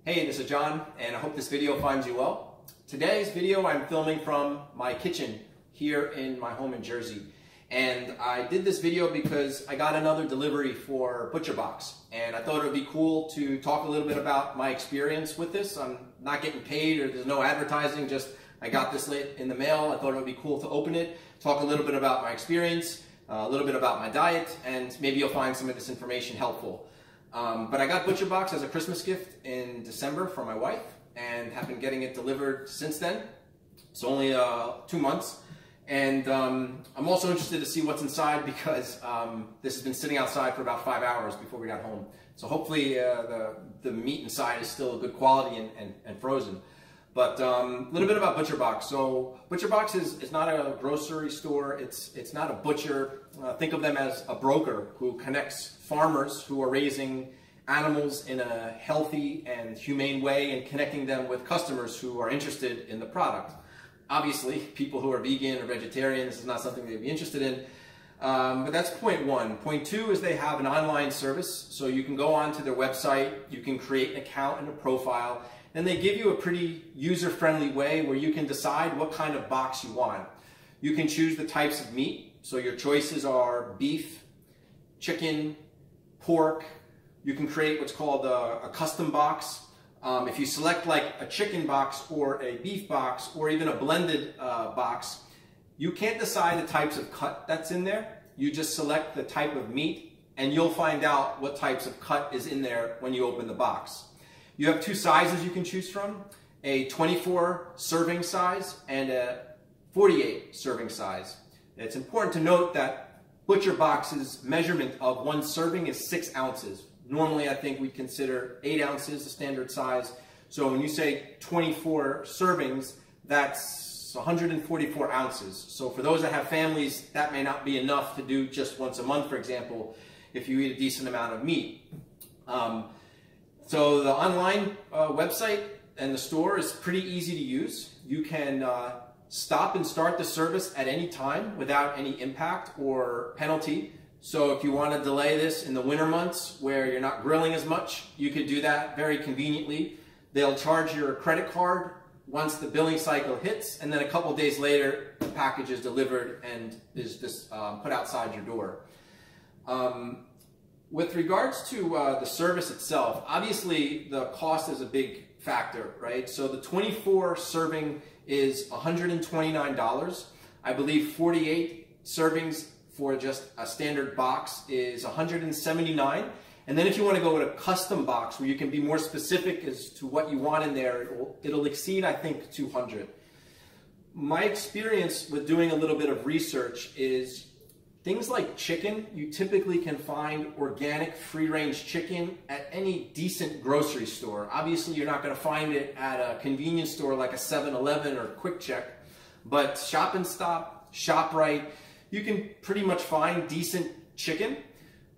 Hey, this is John, and I hope this video finds you well. Today's video I'm filming from my kitchen here in my home in Jersey. And I did this video because I got another delivery for ButcherBox. And I thought it would be cool to talk a little bit about my experience with this. I'm not getting paid or there's no advertising, just I got this late in the mail. I thought it would be cool to open it, talk a little bit about my experience, a little bit about my diet, and maybe you'll find some of this information helpful. But I got ButcherBox as a Christmas gift in December from my wife and have been getting it delivered since then. It's only 2 months. And I'm also interested to see what's inside because this has been sitting outside for about 5 hours before we got home. So hopefully the meat inside is still good quality and frozen. But a little bit about ButcherBox. So ButcherBox is not a grocery store. It's not a butcher. Think of them as a broker who connects farmers who are raising animals in a healthy and humane way and connecting them with customers who are interested in the product. Obviously, people who are vegan or vegetarian, this is not something they'd be interested in. But that's point one. Point two is they have an online service. So you can go onto their website, you can create an account and a profile, and they give you a pretty user-friendly way where you can decide what kind of box you want. You can choose the types of meat. So your choices are beef, chicken, pork. You can create what's called a custom box. If you select like a chicken box or a beef box or even a blended box, you can't decide the types of cut that's in there. You just select the type of meat and you'll find out what types of cut is in there when you open the box. You have two sizes you can choose from, a 24 serving size and a 48 serving size. It's important to note that ButcherBox's measurement of one serving is 6 ounces. Normally, I think we'd consider 8 ounces the standard size. So when you say 24 servings, that's 144 ounces. So for those that have families, that may not be enough to do just once a month, for example, if you eat a decent amount of meat. So the online website and the store is pretty easy to use. You can stop and start the service at any time without any impact or penalty. So if you want to delay this in the winter months where you're not grilling as much, you could do that very conveniently. They'll charge your credit card once the billing cycle hits, and then a couple days later, the package is delivered and is just put outside your door. With regards to the service itself, obviously the cost is a big factor, right? So the 24 serving is $129. I believe 48 servings for just a standard box is $179. And then if you want to go with a custom box where you can be more specific as to what you want in there, it'll exceed, I think, $200. My experience with doing a little bit of research is things like chicken, you typically can find organic free-range chicken at any decent grocery store. Obviously, you're not going to find it at a convenience store like a 7-Eleven or Quick Check, but Shop and Stop, ShopRite, you can pretty much find decent chicken.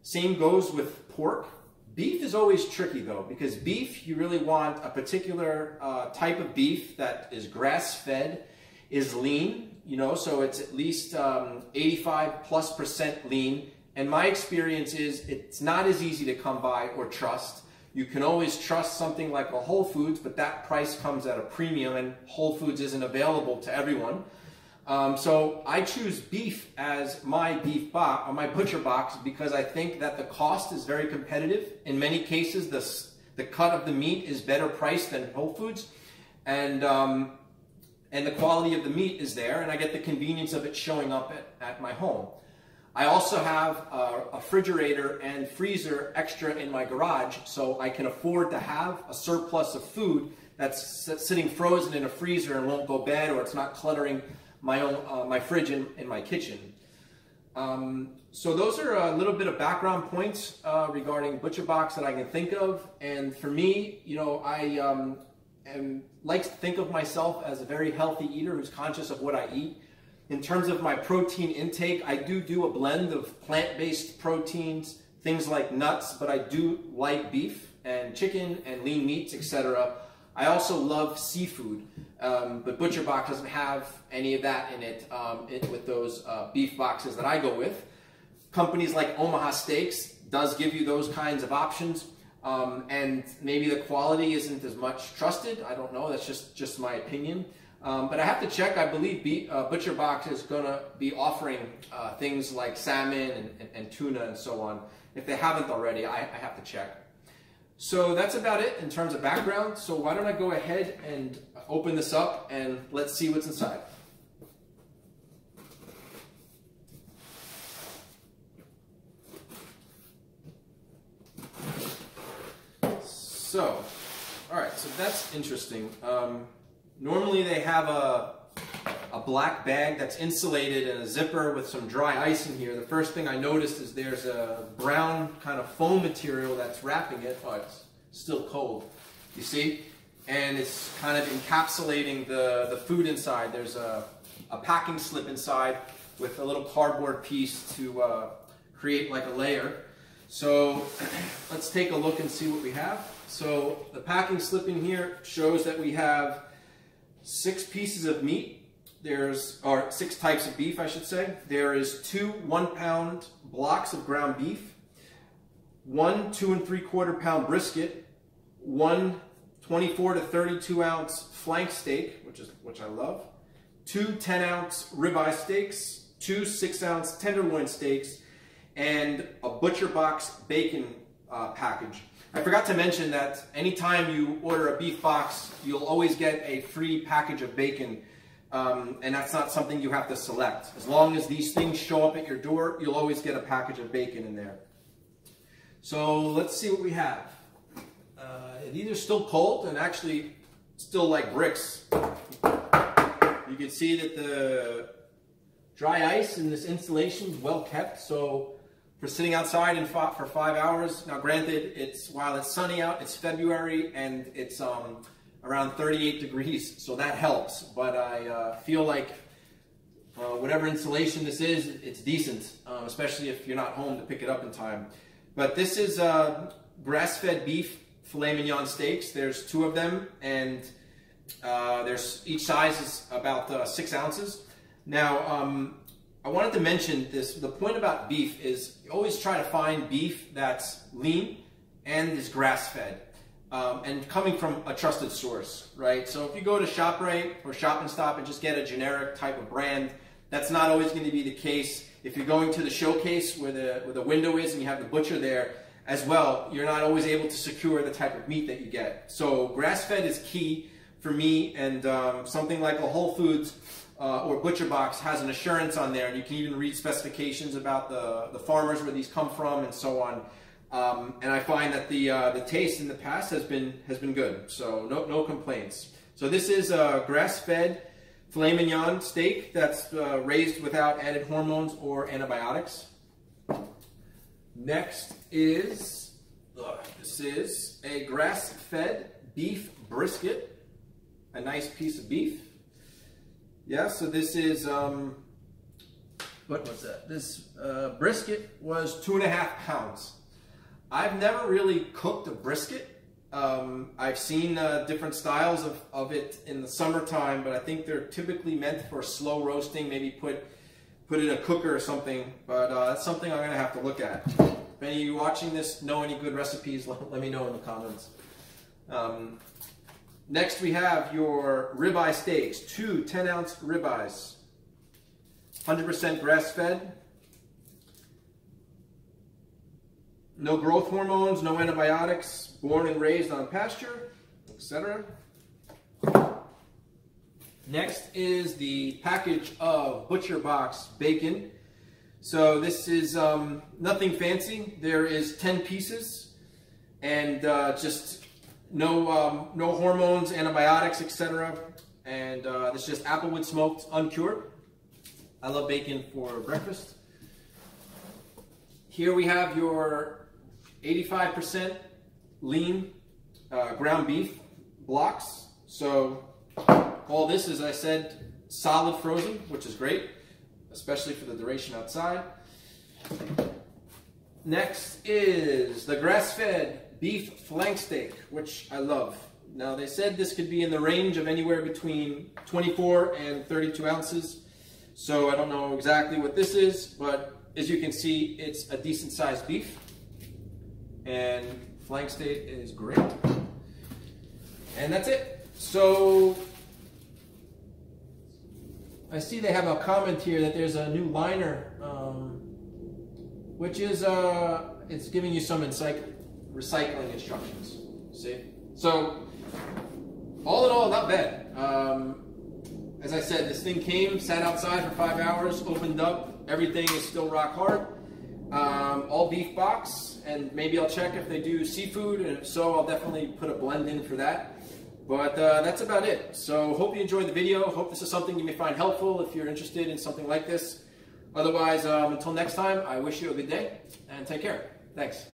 Same goes with pork. Beef is always tricky though, because beef, you really want a particular type of beef that is grass-fed, is lean, you know, so it's at least 85+% lean. And my experience is it's not as easy to come by or trust. You can always trust something like a Whole Foods, but that price comes at a premium and Whole Foods isn't available to everyone. So I choose beef as my my butcher box because I think that the cost is very competitive. In many cases, the cut of the meat is better priced than Whole Foods, and the quality of the meat is there, and I get the convenience of it showing up at my home. I also have a refrigerator and freezer extra in my garage, so I can afford to have a surplus of food that's sitting frozen in a freezer and won't go bad, or it's not cluttering my fridge in my kitchen. So those are a little bit of background points regarding ButcherBox that I can think of. And for me, you know, I like to think of myself as a very healthy eater who's conscious of what I eat. In terms of my protein intake, I do a blend of plant-based proteins, things like nuts, but I do like beef and chicken and lean meats, etc. I also love seafood, but ButcherBox doesn't have any of that in it with those beef boxes that I go with. Companies like Omaha Steaks does give you those kinds of options. and maybe the quality isn't as much trusted. I don't know, that's just my opinion. But I have to check. I believe Butcher Box is going to be offering things like salmon and tuna and so on. If they haven't already, I have to check. So that's about it in terms of background. So why don't I go ahead and open this up and let's see what's inside. So, all right, so that's interesting. Normally they have a black bag that's insulated and a zipper with some dry ice in here. The first thing I noticed is there's a brown kind of foam material that's wrapping it. Oh, it's still cold, you see? And it's kind of encapsulating the food inside. There's a packing slip inside with a little cardboard piece to create like a layer. So let's take a look and see what we have. So the packing slip in here shows that we have 6 pieces of meat. Or 6 types of beef, I should say. There is 2 1-pound blocks of ground beef, 1 2 3/4 pound brisket, 1 24 to 32 ounce flank steak, which I love, 2 10-ounce ribeye steaks, 2 6-ounce tenderloin steaks, and a Butcher Box bacon package. I forgot to mention that anytime you order a beef box, you'll always get a free package of bacon. And that's not something you have to select. As long as these things show up at your door, you'll always get a package of bacon in there. So let's see what we have. These are still cold and actually still like bricks. You can see that the dry ice in this insulation is well kept. So for sitting outside for 5 hours, now granted, while it's sunny out, it's February and it's around 38 degrees, so that helps. But I feel like whatever insulation this is, it's decent, especially if you're not home to pick it up in time. But this is grass-fed beef filet mignon steaks. There's 2 of them, and each size is about 6 ounces. Now, I wanted to mention this. The point about beef is you always try to find beef that's lean and is grass-fed. And coming from a trusted source, right? So if you go to ShopRite or Shop and Stop and just get a generic type of brand, that's not always going to be the case. If you're going to the showcase where the window is and you have the butcher there as well, you're not always able to secure the type of meat that you get. So grass-fed is key for me, and something like a Whole Foods or Butcher Box has an assurance on there, and you can even read specifications about the farmers where these come from and so on. And I find that the taste in the past has been good, so no complaints. So this is a grass-fed filet mignon steak that's raised without added hormones or antibiotics. Next is this is a grass-fed beef brisket, a nice piece of beef. Yeah, so this is what was that? This brisket was 2.5 pounds. I've never really cooked a brisket. I've seen different styles of it in the summertime, but I think they're typically meant for slow roasting, maybe put in a cooker or something, but that's something I'm going to have to look at. If any of you watching this know any good recipes, let me know in the comments. Next we have your ribeye steaks, 2 10-ounce ribeyes, 100% grass-fed. No growth hormones, no antibiotics, born and raised on pasture, etc. Next is the package of Butcher Box bacon. So this is nothing fancy. There is 10 pieces and just no hormones, antibiotics, etc. And it's just applewood smoked, uncured. I love bacon for breakfast. Here we have your 85% lean ground beef blocks. So all this, as I said, solid frozen, which is great, especially for the duration outside. Next is the grass-fed beef flank steak, which I love. Now they said this could be in the range of anywhere between 24 and 32 ounces. So I don't know exactly what this is, but as you can see, it's a decent sized beef. And Flank state is great. And that's it. So I see they have a comment here that there's a new liner, which is it's giving you some recycling instructions. See? So all in all, not bad. As I said, this thing came, sat outside for 5 hours, opened up. Everything is still rock hard. All beef box, and maybe I'll check if they do seafood, and if so, I'll definitely put a blend in for that. But that's about it. So hope you enjoyed the video. Hope this is something you may find helpful if you're interested in something like this. Otherwise, until next time, I wish you a good day and take care. Thanks.